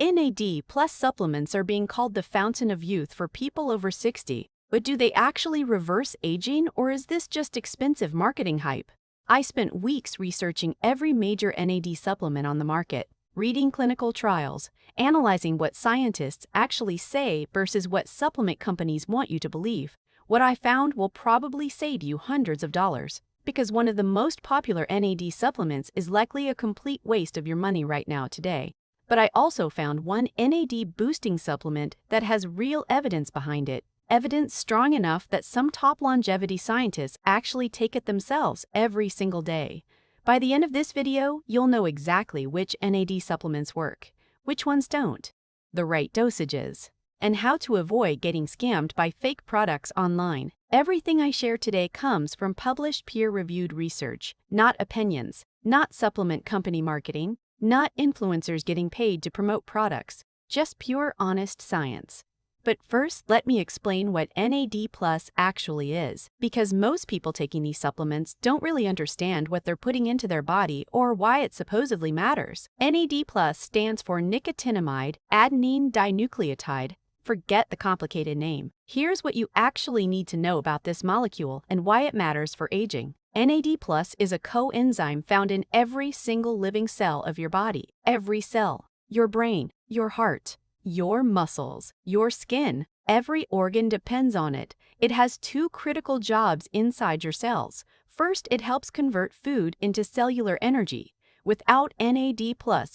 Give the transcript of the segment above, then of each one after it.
NAD plus supplements are being called the fountain of youth for people over 60, but do they actually reverse aging, or is this just expensive marketing hype? I spent weeks researching every major NAD supplement on the market, reading clinical trials, analyzing what scientists actually say versus what supplement companies want you to believe. What I found will probably save you hundreds of dollars, because one of the most popular NAD supplements is likely a complete waste of your money right now today. But I also found one NAD boosting supplement that has real evidence behind it, evidence strong enough that some top longevity scientists actually take it themselves every single day. By the end of this video, you'll know exactly which NAD supplements work, which ones don't, the right dosages, and how to avoid getting scammed by fake products online. Everything I share today comes from published peer-reviewed research, not opinions, not supplement company marketing, not influencers getting paid to promote products, just pure honest science. But first, let me explain what NAD Plus actually is, because most people taking these supplements don't really understand what they're putting into their body or why it supposedly matters. NAD Plus stands for nicotinamide adenine dinucleotide. Forget the complicated name. Here's what you actually need to know about this molecule and why it matters for aging. NAD Plus is a coenzyme found in every single living cell of your body. Every cell. Your brain, your heart, your muscles, your skin. Every organ depends on it. It has two critical jobs inside your cells. First, it helps convert food into cellular energy. Without NAD+,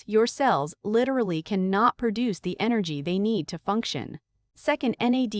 your cells literally cannot produce the energy they need to function. Second, NAD+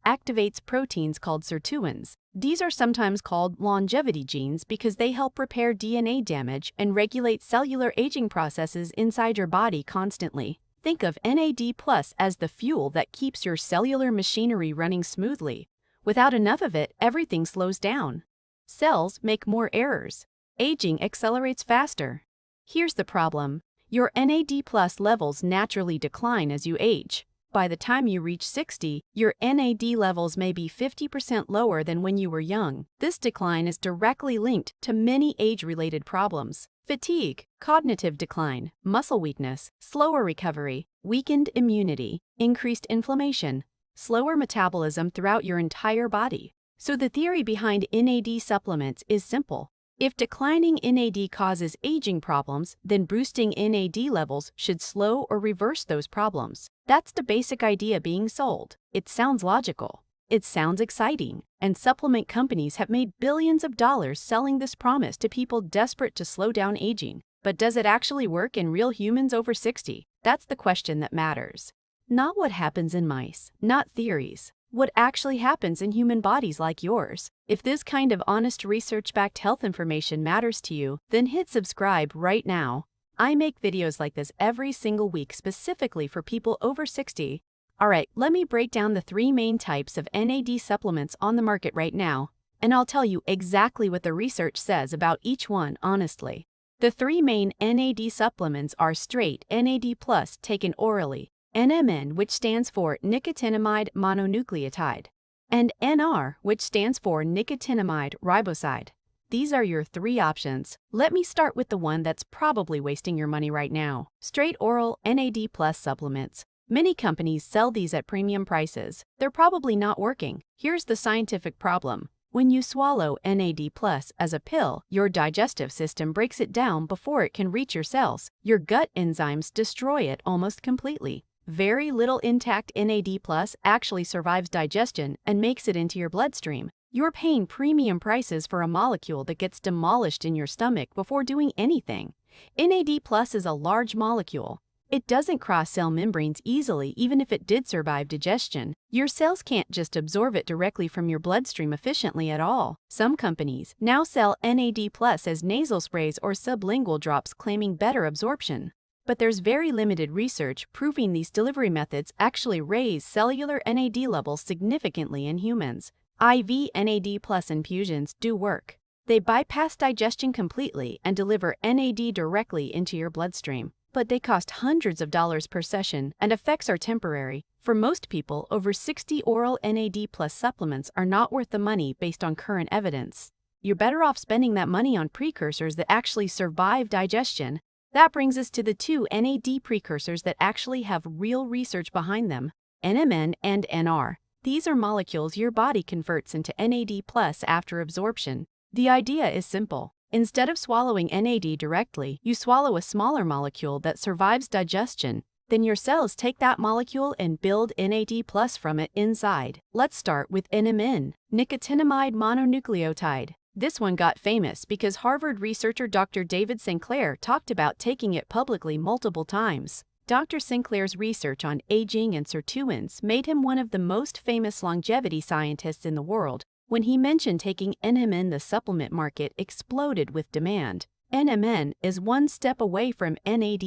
activates proteins called sirtuins. These are sometimes called longevity genes because they help repair DNA damage and regulate cellular aging processes inside your body constantly. Think of NAD+ as the fuel that keeps your cellular machinery running smoothly. Without enough of it, everything slows down. Cells make more errors. Aging accelerates faster. Here's the problem. Your NAD+ levels naturally decline as you age. By the time you reach 60, your NAD levels may be 50% lower than when you were young. This decline is directly linked to many age-related problems: fatigue, cognitive decline, muscle weakness, slower recovery, weakened immunity, increased inflammation, slower metabolism throughout your entire body. So the theory behind NAD supplements is simple. If declining NAD causes aging problems, then boosting NAD levels should slow or reverse those problems. That's the basic idea being sold. It sounds logical. It sounds exciting. And supplement companies have made billions of dollars selling this promise to people desperate to slow down aging. But does it actually work in real humans over 60? That's the question that matters. Not what happens in mice, not theories. What actually happens in human bodies like yours. If this kind of honest research-backed health information matters to you, then hit subscribe right now. I make videos like this every single week specifically for people over 60. Alright, let me break down the three main types of NAD supplements on the market right now, and I'll tell you exactly what the research says about each one honestly. The three main NAD supplements are straight NAD+, taken orally, NMN, which stands for nicotinamide mononucleotide, and NR, which stands for nicotinamide riboside. These are your three options. Let me start with the one that's probably wasting your money right now: straight oral NAD+ supplements. Many companies sell these at premium prices. They're probably not working. Here's the scientific problem. When you swallow NAD+ as a pill, your digestive system breaks it down before it can reach your cells. Your gut enzymes destroy it almost completely. Very little intact NAD+ actually survives digestion and makes it into your bloodstream. You're paying premium prices for a molecule that gets demolished in your stomach before doing anything. NAD+ is a large molecule. It doesn't cross cell membranes easily even if it did survive digestion. Your cells can't just absorb it directly from your bloodstream efficiently at all. Some companies now sell NAD+ as nasal sprays or sublingual drops claiming better absorption. But there's very limited research proving these delivery methods actually raise cellular NAD levels significantly in humans. IV NAD+ infusions do work. They bypass digestion completely and deliver NAD directly into your bloodstream. But they cost hundreds of dollars per session and effects are temporary. For most people, over 60 oral NAD+ supplements are not worth the money based on current evidence. You're better off spending that money on precursors that actually survive digestion. That brings us to the two NAD precursors that actually have real research behind them, NMN and NR. These are molecules your body converts into NAD+ after absorption. The idea is simple. Instead of swallowing NAD directly, you swallow a smaller molecule that survives digestion. Then your cells take that molecule and build NAD+ from it inside. Let's start with NMN, nicotinamide mononucleotide. This one got famous because Harvard researcher Dr. David Sinclair talked about taking it publicly multiple times. Dr. Sinclair's research on aging and sirtuins made him one of the most famous longevity scientists in the world. When he mentioned taking NMN, the supplement market exploded with demand. NMN is one step away from NAD+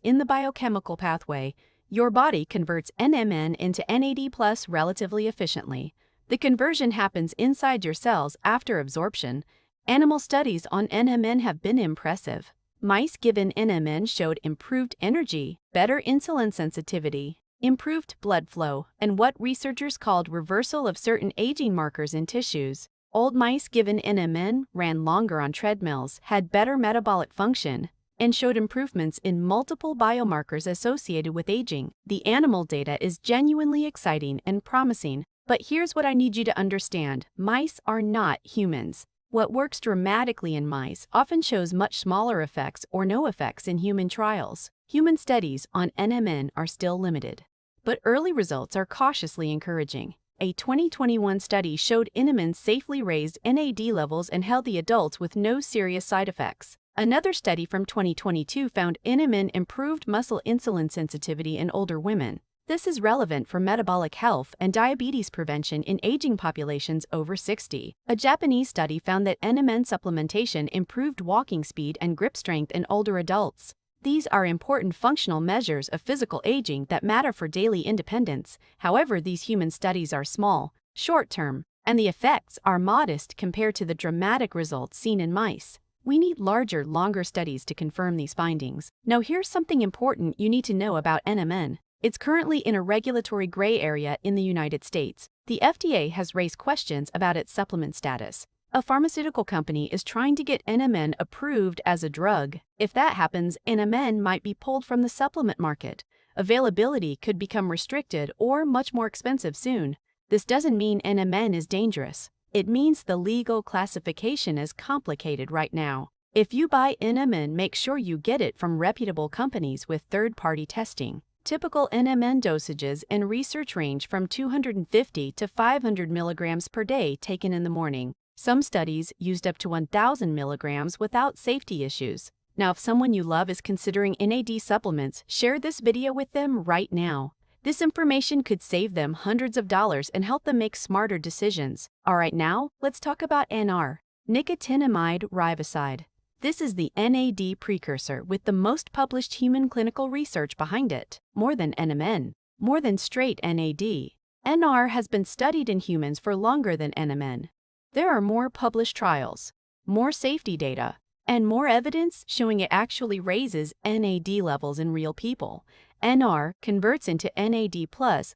in the biochemical pathway. Your body converts NMN into NAD+ relatively efficiently. The conversion happens inside your cells after absorption. Animal studies on NMN have been impressive. Mice given NMN showed improved energy, better insulin sensitivity, improved blood flow, and what researchers called reversal of certain aging markers in tissues. Old mice given NMN ran longer on treadmills, had better metabolic function, and showed improvements in multiple biomarkers associated with aging. The animal data is genuinely exciting and promising. But here's what I need you to understand. Mice are not humans. What works dramatically in mice often shows much smaller effects or no effects in human trials. Human studies on NMN are still limited. But early results are cautiously encouraging. A 2021 study showed NMN safely raised NAD levels in healthy adults with no serious side effects. Another study from 2022 found NMN improved muscle insulin sensitivity in older women. This is relevant for metabolic health and diabetes prevention in aging populations over 60. A Japanese study found that NMN supplementation improved walking speed and grip strength in older adults. These are important functional measures of physical aging that matter for daily independence. However, these human studies are small, short-term, and the effects are modest compared to the dramatic results seen in mice. We need larger, longer studies to confirm these findings. Now, here's something important you need to know about NMN. It's currently in a regulatory gray area in the United States. The FDA has raised questions about its supplement status. A pharmaceutical company is trying to get NMN approved as a drug. If that happens, NMN might be pulled from the supplement market. Availability could become restricted or much more expensive soon. This doesn't mean NMN is dangerous. It means the legal classification is complicated right now. If you buy NMN, make sure you get it from reputable companies with third-party testing. Typical NMN dosages in research range from 250 to 500 milligrams per day taken in the morning. Some studies used up to 1,000 milligrams without safety issues. Now, if someone you love is considering NAD supplements, share this video with them right now. This information could save them hundreds of dollars and help them make smarter decisions. All right, now, let's talk about NR, nicotinamide riboside. This is the NAD precursor with the most published human clinical research behind it, more than NMN, more than straight NAD. NR has been studied in humans for longer than NMN. There are more published trials, more safety data, and more evidence showing it actually raises NAD levels in real people. NR converts into NAD+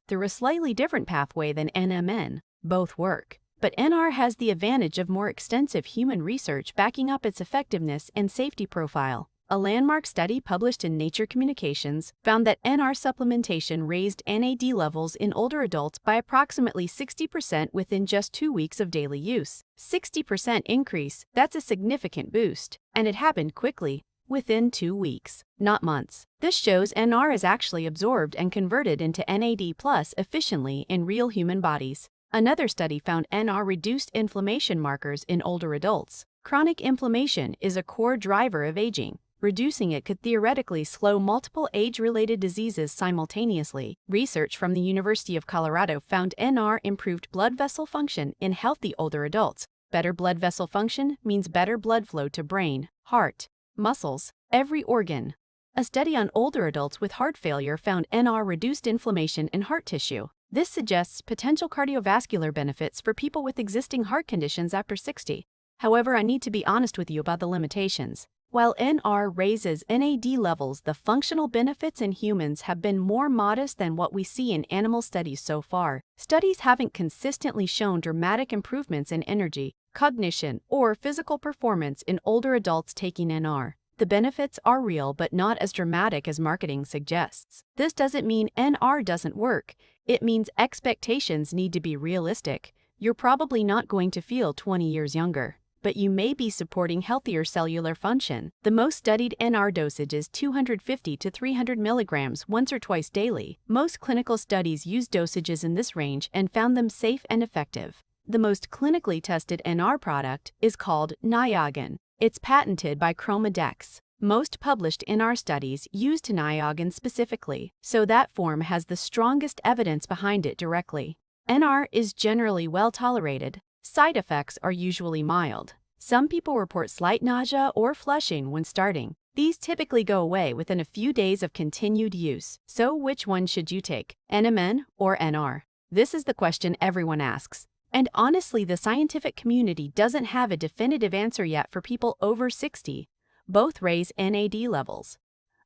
through a slightly different pathway than NMN. Both work. But NR has the advantage of more extensive human research backing up its effectiveness and safety profile. A landmark study published in Nature Communications found that NR supplementation raised NAD levels in older adults by approximately 60% within just 2 weeks of daily use. 60% increase, that's a significant boost. And it happened quickly, within 2 weeks, not months. This shows NR is actually absorbed and converted into NAD+ efficiently in real human bodies. Another study found NR reduced inflammation markers in older adults. Chronic inflammation is a core driver of aging. Reducing it could theoretically slow multiple age-related diseases simultaneously. Research from the University of Colorado found NR improved blood vessel function in healthy older adults. Better blood vessel function means better blood flow to brain, heart, muscles, every organ. A study on older adults with heart failure found NR reduced inflammation in heart tissue. This suggests potential cardiovascular benefits for people with existing heart conditions after 60. However, I need to be honest with you about the limitations. While NR raises NAD levels, the functional benefits in humans have been more modest than what we see in animal studies so far. Studies haven't consistently shown dramatic improvements in energy, cognition, or physical performance in older adults taking NR. The benefits are real but not as dramatic as marketing suggests. This doesn't mean NR doesn't work. It means expectations need to be realistic. You're probably not going to feel 20 years younger, but you may be supporting healthier cellular function. The most studied NR dosage is 250 to 300 milligrams once or twice daily. Most clinical studies use dosages in this range and found them safe and effective. The most clinically tested NR product is called Niagen. It's patented by Chromadex. Most published NR studies used Niagen specifically, so that form has the strongest evidence behind it directly. NR is generally well tolerated. Side effects are usually mild. Some people report slight nausea or flushing when starting. These typically go away within a few days of continued use. So which one should you take, NMN or NR? This is the question everyone asks. And honestly, the scientific community doesn't have a definitive answer yet for people over 60. Both raise NAD levels.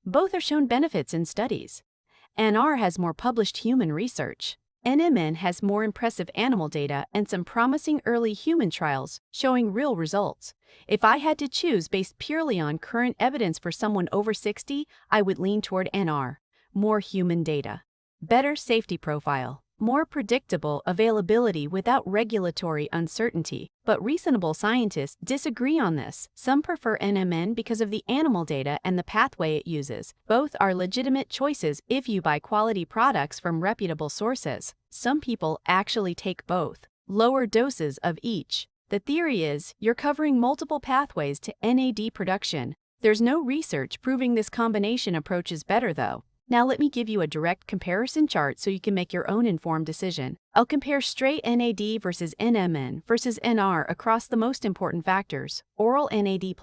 Both are shown benefits in studies. NR has more published human research. NMN has more impressive animal data and some promising early human trials showing real results. If I had to choose based purely on current evidence for someone over 60, I would lean toward NR. More human data. Better safety profile. More predictable availability without regulatory uncertainty. But reasonable scientists disagree on this. Some prefer NMN because of the animal data and the pathway it uses. Both are legitimate choices if you buy quality products from reputable sources. Some people actually take both. Lower doses of each. The theory is you're covering multiple pathways to NAD production. There's no research proving this combination approach is better though. Now let me give you a direct comparison chart so you can make your own informed decision. I'll compare straight NAD versus NMN versus NR across the most important factors: oral NAD+,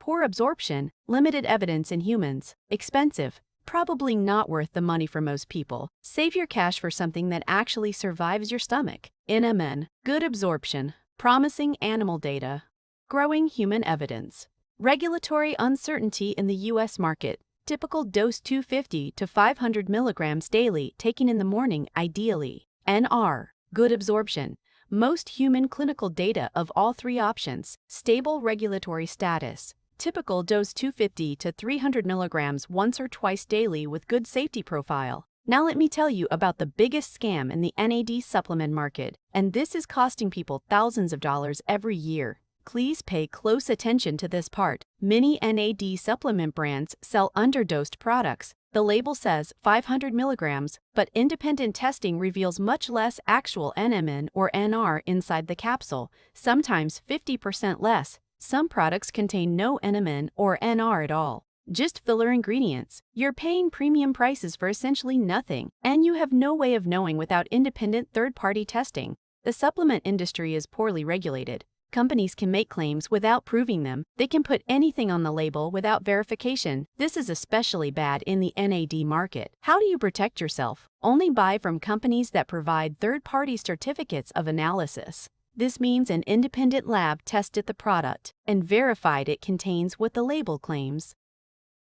poor absorption, limited evidence in humans, expensive, probably not worth the money for most people. Save your cash for something that actually survives your stomach. NMN, good absorption, promising animal data, growing human evidence. Regulatory uncertainty in the U.S. market. Typical dose 250 to 500 milligrams daily, taken in the morning ideally. NR, good absorption. Most human clinical data of all three options. Stable regulatory status. Typical dose 250 to 300 milligrams once or twice daily with good safety profile. Now let me tell you about the biggest scam in the NAD supplement market, and this is costing people thousands of dollars every year. Please pay close attention to this part. Many NAD supplement brands sell underdosed products. The label says 500 milligrams, but independent testing reveals much less actual NMN or NR inside the capsule, sometimes 50% less. Some products contain no NMN or NR at all. Just filler ingredients. You're paying premium prices for essentially nothing, and you have no way of knowing without independent third-party testing. The supplement industry is poorly regulated. Companies can make claims without proving them. They can put anything on the label without verification. This is especially bad in the NAD market. How do you protect yourself? Only buy from companies that provide third-party certificates of analysis. This means an independent lab tested the product and verified it contains what the label claims.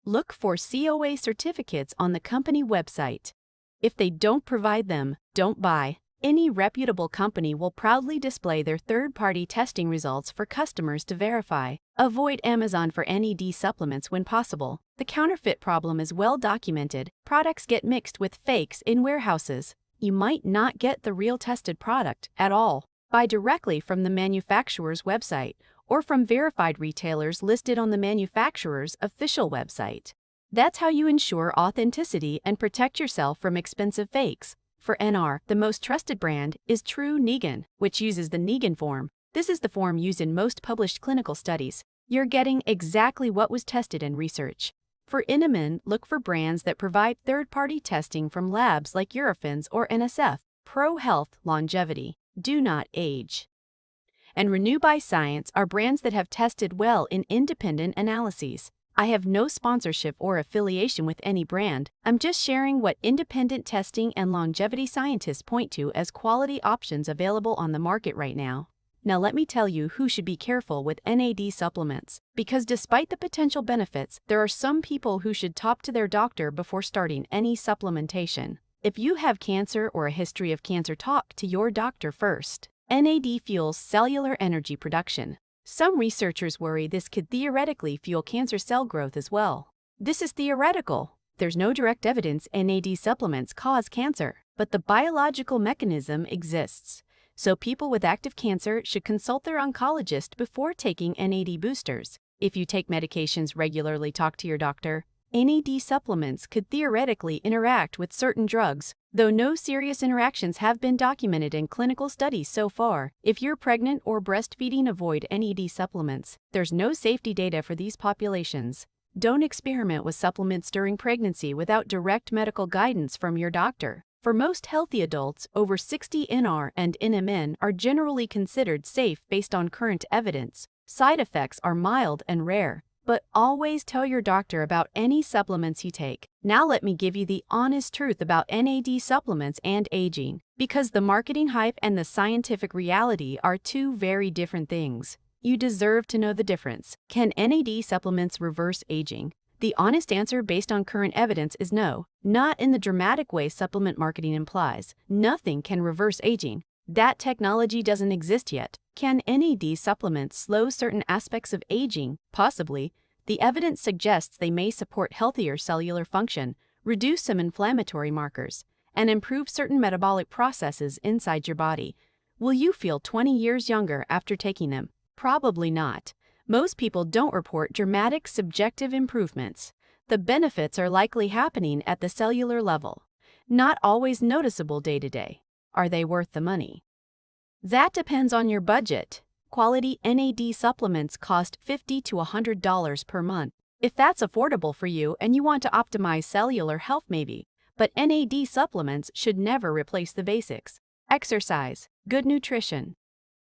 Look for COA certificates on the company website. If they don't provide them, don't buy. Any reputable company will proudly display their third-party testing results for customers to verify. Avoid Amazon for NAD supplements when possible. The counterfeit problem is well documented. Products get mixed with fakes in warehouses. You might not get the real tested product at all. Buy directly from the manufacturer's website or from verified retailers listed on the manufacturer's official website. That's how you ensure authenticity and protect yourself from expensive fakes. For NR, the most trusted brand is True Negan, which uses the Negan form. This is the form used in most published clinical studies. You're getting exactly what was tested in research. For NMN, look for brands that provide third-party testing from labs like Eurofins or NSF. Pro Health Longevity. Do not age. And Renew by Science are brands that have tested well in independent analyses. I have no sponsorship or affiliation with any brand. I'm just sharing what independent testing and longevity scientists point to as quality options available on the market right now. Now let me tell you who should be careful with NAD supplements, because despite the potential benefits, there are some people who should talk to their doctor before starting any supplementation. If you have cancer or a history of cancer, talk to your doctor first. NAD fuels cellular energy production. Some researchers worry this could theoretically fuel cancer cell growth as well. This is theoretical. There's no direct evidence NAD supplements cause cancer, but the biological mechanism exists. So people with active cancer should consult their oncologist before taking NAD boosters. If you take medications regularly, talk to your doctor. NAD supplements could theoretically interact with certain drugs, though no serious interactions have been documented in clinical studies so far. If you're pregnant or breastfeeding, avoid NAD supplements. There's no safety data for these populations. Don't experiment with supplements during pregnancy without direct medical guidance from your doctor. For most healthy adults, over 60 NR and NMN are generally considered safe based on current evidence. Side effects are mild and rare, but always tell your doctor about any supplements you take. Now let me give you the honest truth about NAD supplements and aging, because the marketing hype and the scientific reality are two very different things. You deserve to know the difference. Can NAD supplements reverse aging? The honest answer based on current evidence is no, not in the dramatic way supplement marketing implies. Nothing can reverse aging. That technology doesn't exist yet. Can NAD supplements slow certain aspects of aging? Possibly. The evidence suggests they may support healthier cellular function, reduce some inflammatory markers, and improve certain metabolic processes inside your body. Will you feel 20 years younger after taking them? Probably not. Most people don't report dramatic subjective improvements. The benefits are likely happening at the cellular level, not always noticeable day to day. Are they worth the money? That depends on your budget. Quality NAD supplements cost $50 to $100 per month. If that's affordable for you and you want to optimize cellular health, maybe. But NAD supplements should never replace the basics: exercise, good nutrition,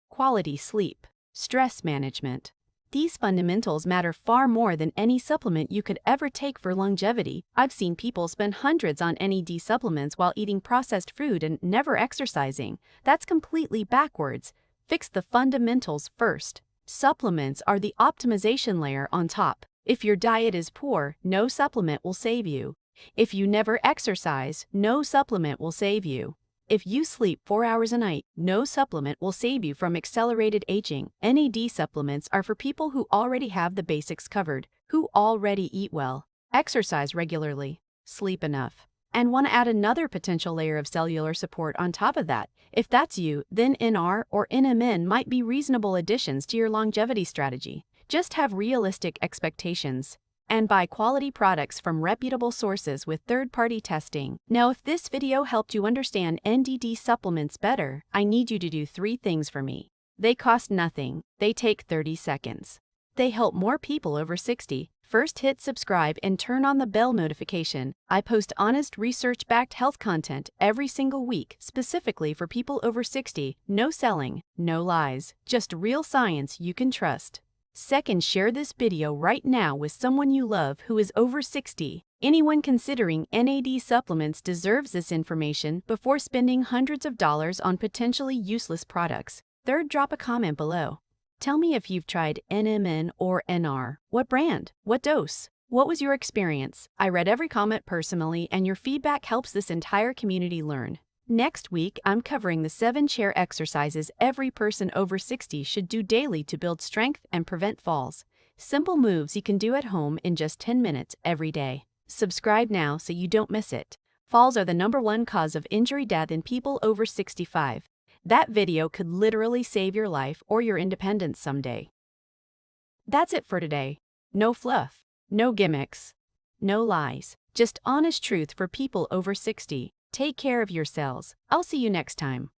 quality sleep, stress management. These fundamentals matter far more than any supplement you could ever take for longevity. I've seen people spend hundreds on NAD supplements while eating processed food and never exercising. That's completely backwards. Fix the fundamentals first. Supplements are the optimization layer on top. If your diet is poor, no supplement will save you. If you never exercise, no supplement will save you. If you sleep 4 hours a night, no supplement will save you from accelerated aging. NAD supplements are for people who already have the basics covered, who already eat well, exercise regularly, sleep enough, and want to add another potential layer of cellular support on top of that. If that's you, then NR or NMN might be reasonable additions to your longevity strategy. Just have realistic expectations and buy quality products from reputable sources with third-party testing. Now, if this video helped you understand NAD supplements better, I need you to do 3 things for me. They cost nothing. They take 30 seconds. They help more people over 60. First, hit subscribe and turn on the bell notification. I post honest, research-backed health content every single week, specifically for people over 60. No selling, no lies, just real science you can trust. Second, share this video right now with someone you love who is over 60. Anyone considering NAD supplements deserves this information before spending hundreds of dollars on potentially useless products. Third, drop a comment below. Tell me if you've tried NMN or NR. What brand? What dose? What was your experience? I read every comment personally, and your feedback helps this entire community learn. Next week, I'm covering the 7 chair exercises every person over 60 should do daily to build strength and prevent falls. Simple moves you can do at home in just 10 minutes every day. Subscribe now so you don't miss it. Falls are the #1 cause of injury death in people over 65. That video could literally save your life or your independence someday. That's it for today. No fluff, no gimmicks, no lies, just honest truth for people over 60. Take care of yourselves. I'll see you next time.